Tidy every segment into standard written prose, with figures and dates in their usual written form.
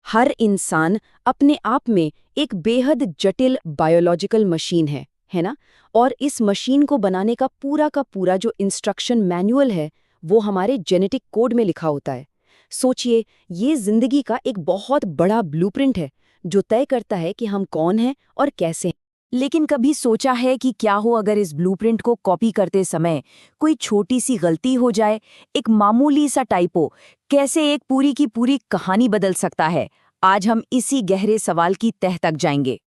हर इंसान अपने आप में एक बेहद जटिल बायोलॉजिकल मशीन है ना? और इस मशीन को बनाने का पूरा जो इंस्ट्रक्शन मैनुअल है, वो हमारे जेनेटिक कोड में लिखा होता है। सोचिए, ये जिंदगी का एक बहुत बड़ा ब्लूप्रिंट है, जो तय करता है कि हम कौन हैं और कैसे हैं। लेकिन कभी सोचा है कि क्या हो अगर इस ब्लूप्रिंट को कॉपी करते समय कोई छोटी सी गलती हो जाए, एक मामूली सा टाइपो कैसे एक पूरी की पूरी कहानी बदल सकता है? आज हम इसी गहरे सवाल की तह तक जाएंगे।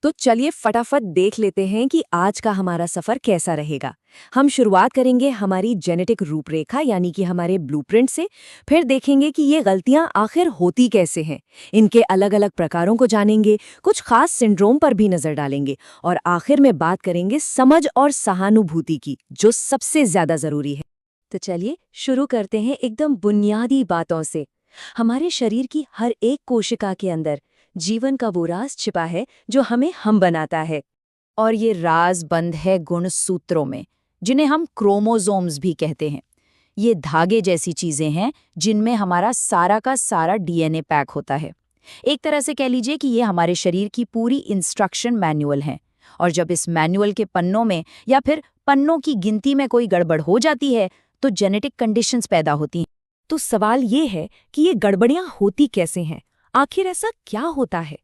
तो चलिए फटाफट देख लेते हैं कि आज का हमारा सफर कैसा रहेगा। हम शुरुआत करेंगे हमारी जेनेटिक रूपरेखा यानी कि हमारे ब्लूप्रिंट से, फिर देखेंगे कि ये गलतियां आखिर होती कैसे हैं, इनके अलग अलग प्रकारों को जानेंगे, कुछ खास सिंड्रोम पर भी नजर डालेंगे और आखिर में बात करेंगे समझ और सहानुभूति की, जो सबसे ज्यादा जरूरी है। तो चलिए शुरू करते हैं एकदम बुनियादी बातों से। हमारे शरीर की हर एक कोशिका के अंदर जीवन का वो राज छिपा है जो हमें हम बनाता है। और ये राज बंद है गुणसूत्रों में, जिन्हें हम क्रोमोसोम्स भी कहते हैं। ये धागे जैसी चीजें हैं जिनमें हमारा सारा का सारा डीएनए पैक होता है। एक तरह से कह लीजिए कि ये हमारे शरीर की पूरी इंस्ट्रक्शन मैनुअल है। और जब इस मैनुअल के पन्नों में या फिर पन्नों की गिनती में कोई गड़बड़ हो जाती है तो जेनेटिक कंडीशंस पैदा होती हैं। तो सवाल ये है कि ये गड़बड़ियां होती कैसे हैं? आखिर ऐसा क्या होता है?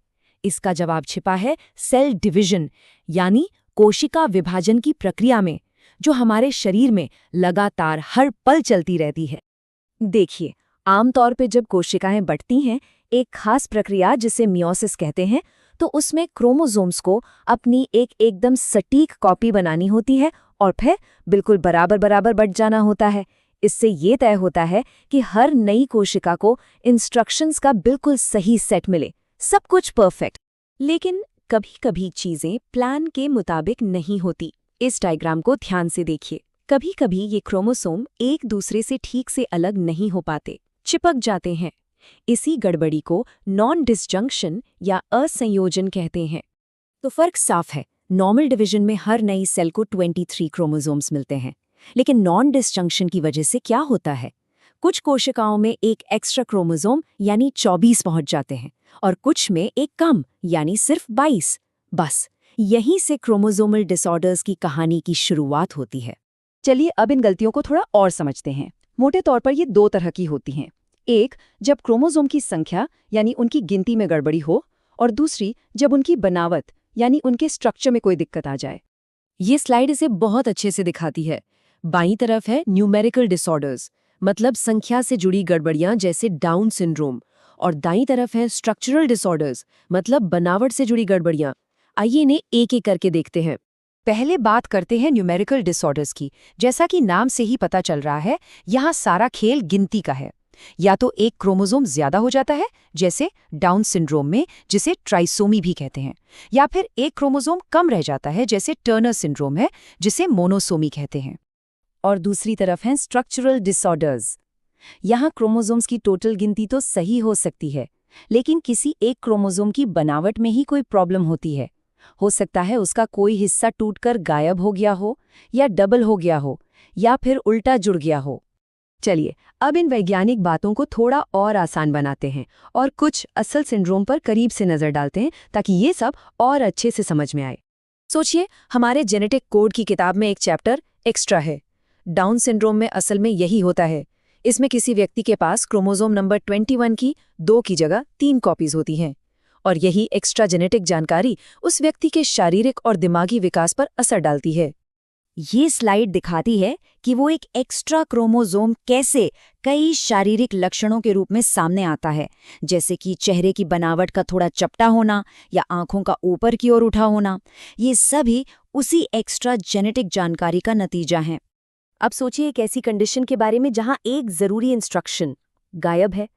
इसका जवाब छिपा है सेल डिवीजन यानी कोशिका विभाजन की प्रक्रिया में, जो हमारे शरीर में लगातार हर पल चलती रहती है। देखिए, आमतौर पे जब कोशिकाएं बढ़ती हैं, एक खास प्रक्रिया जिसे मियोसिस कहते हैं, तो उसमें क्रोमोसोम्स को अपनी एक एकदम सटीक कॉपी बनानी होती है और फिर बिल्कुल बराबर बराबर बढ़ जाना होता है। इससे ये तय होता है कि हर नई कोशिका को इंस्ट्रक्शंस का बिल्कुल सही सेट मिले, सब कुछ परफेक्ट। लेकिन कभी-कभी चीजें प्लान के मुताबिक नहीं होती। इस डायग्राम को ध्यान से देखिए। कभी-कभी ये क्रोमोसोम एक दूसरे से ठीक से अलग नहीं हो पाते, चिपक जाते हैं। इसी गड़बड़ी को नॉन डिसजंक्शन या असंयोजन कहते हैं। तो फर्क साफ है, नॉर्मल डिवीजन में हर नई सेल को 23 क्रोमोसोम्स मिलते हैं। लेकिन नॉन डिसजंक्शन की वजह से क्या होता है? कुछ कोशिकाओं में एक एक्स्ट्रा क्रोमोसोम यानी 24 पहुंच जाते हैं और कुछ में एक कम यानी सिर्फ 22। बस यहीं से क्रोमोसोमल डिसऑर्डर्स की कहानी की शुरुआत होती है। चलिए अब इन गलतियों को थोड़ा और समझते हैं। मोटे तौर पर ये दो तरह की होती हैं। एक, जब क्रोमोसोम की संख्या यानी उनकी गिनती में गड़बड़ी हो, और दूसरी जब उनकी बनावट यानी उनके स्ट्रक्चर में कोई दिक्कत आ जाए। ये स्लाइड इसे बहुत अच्छे से दिखाती है। बाईं तरफ है न्यूमेरिकल डिसऑर्डर्स, मतलब संख्या से जुड़ी गड़बड़ियां जैसे डाउन सिंड्रोम, और दाईं तरफ है स्ट्रक्चरल डिसऑर्डर्स, मतलब बनावट से जुड़ी गड़बड़ियां। आइए इन्हें एक एक करके देखते हैं। पहले बात करते हैं न्यूमेरिकल डिसऑर्डर्स की। जैसा कि नाम से ही पता चल रहा है, यहाँ सारा खेल गिनती का है। या तो एक क्रोमोसोम ज्यादा हो जाता है, जैसे डाउन सिंड्रोम में, जिसे ट्राइसोमी भी कहते हैं, या फिर एक क्रोमोसोम कम रह जाता है, जैसे टर्नर सिंड्रोम है, जिसे मोनोसोमी कहते हैं। और दूसरी तरफ हैं स्ट्रक्चरल डिसऑर्डर्स। यहाँ क्रोमोसोम्स की टोटल गिनती तो सही हो सकती है, लेकिन किसी एक क्रोमोसोम की बनावट में ही कोई प्रॉब्लम होती है। हो सकता है उसका कोई हिस्सा टूटकर गायब हो गया हो, या डबल हो गया हो, या फिर उल्टा जुड़ गया हो। चलिए अब इन वैज्ञानिक बातों को थोड़ा और आसान बनाते हैं और कुछ असल सिंड्रोम पर करीब से नजर डालते हैं, ताकि ये सब और अच्छे से समझ में आए। सोचिए, हमारे जेनेटिक कोड की किताब में एक चैप्टर एक्स्ट्रा है। डाउन सिंड्रोम में असल में यही होता है। इसमें किसी व्यक्ति के पास क्रोमोसोम नंबर 21 की 2 की जगह 3 कॉपीज होती हैं, और यही एक्स्ट्रा जेनेटिक जानकारी उस व्यक्ति के शारीरिक और दिमागी विकास पर असर डालती है। ये स्लाइड दिखाती है कि वो एक एक्स्ट्रा क्रोमोसोम कैसे कई शारीरिक लक्षणों के रूप में सामने आता है, जैसे कि चेहरे की बनावट का थोड़ा चपटा होना या आंखों का ऊपर की ओर उठा होना। ये सभी उसी एक्स्ट्रा जेनेटिक जानकारी का नतीजा है। अब सोचिए एक ऐसी कंडीशन के बारे में जहां एक जरूरी इंस्ट्रक्शन गायब है।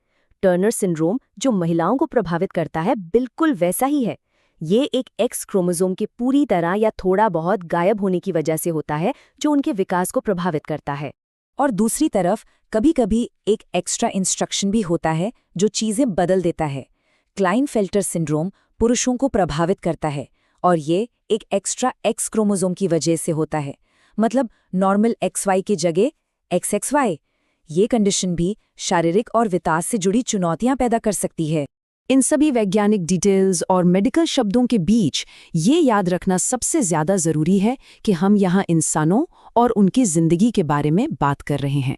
टर्नर सिंड्रोम, जो महिलाओं को प्रभावित करता है, बिल्कुल वैसा ही है। ये एक एक्स क्रोमोसोम के पूरी तरह या थोड़ा बहुत गायब होने की वजह से होता है, जो उनके विकास को प्रभावित करता है। और दूसरी तरफ कभी-कभी एक एक्स्ट्रा इंस्ट्रक्शन भी होता है जो चीजें बदल देता है। क्लाइनफेल्टर सिंड्रोम पुरुषों को प्रभावित करता है, और ये एक एक्स्ट्रा एक्स क्रोमोसोम की वजह से होता है। मतलब नॉर्मल XY की जगह XXY। ये कंडीशन भी शारीरिक और विकास से जुड़ी चुनौतियां पैदा कर सकती है। इन सभी वैज्ञानिक डिटेल्स और मेडिकल शब्दों के बीच ये याद रखना सबसे ज़्यादा ज़रूरी है कि हम यहाँ इंसानों और उनकी ज़िंदगी के बारे में बात कर रहे हैं।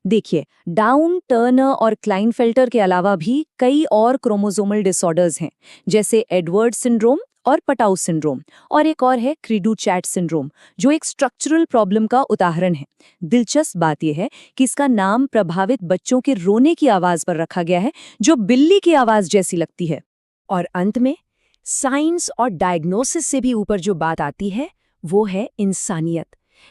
देखिए, डाउन, टर्नर और क्लाइनफेल्टर के अलावा भी कई और क्रोमोसोमल डिसऑर्डर्स हैं, जैसे एडवर्ड सिंड्रोम और पटाउ सिंड्रोम, और एक और है क्रीडू-चैट सिंड्रोम, जो एक स्ट्रक्चरल प्रॉब्लम का उदाहरण है। दिलचस्प बात यह है कि इसका नाम प्रभावित बच्चों के रोने की आवाज पर रखा गया है, जो बिल्ली की आवाज जैसी लगती है। और अंत में साइंस और डायग्नोसिस से भी ऊपर जो बात आती है वो है इंसानियत।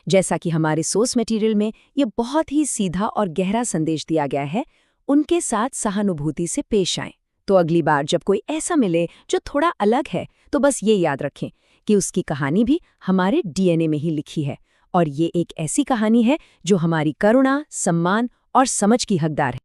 जैसा कि हमारे सोर्स मटेरियल में ये बहुत ही सीधा और गहरा संदेश दिया गया है, उनके साथ सहानुभूति से पेश आएं। तो अगली बार जब कोई ऐसा मिले जो थोड़ा अलग है, तो बस ये याद रखें कि उसकी कहानी भी हमारे डीएनए में ही लिखी है, और ये एक ऐसी कहानी है जो हमारी करुणा, सम्मान और समझ की हकदार है।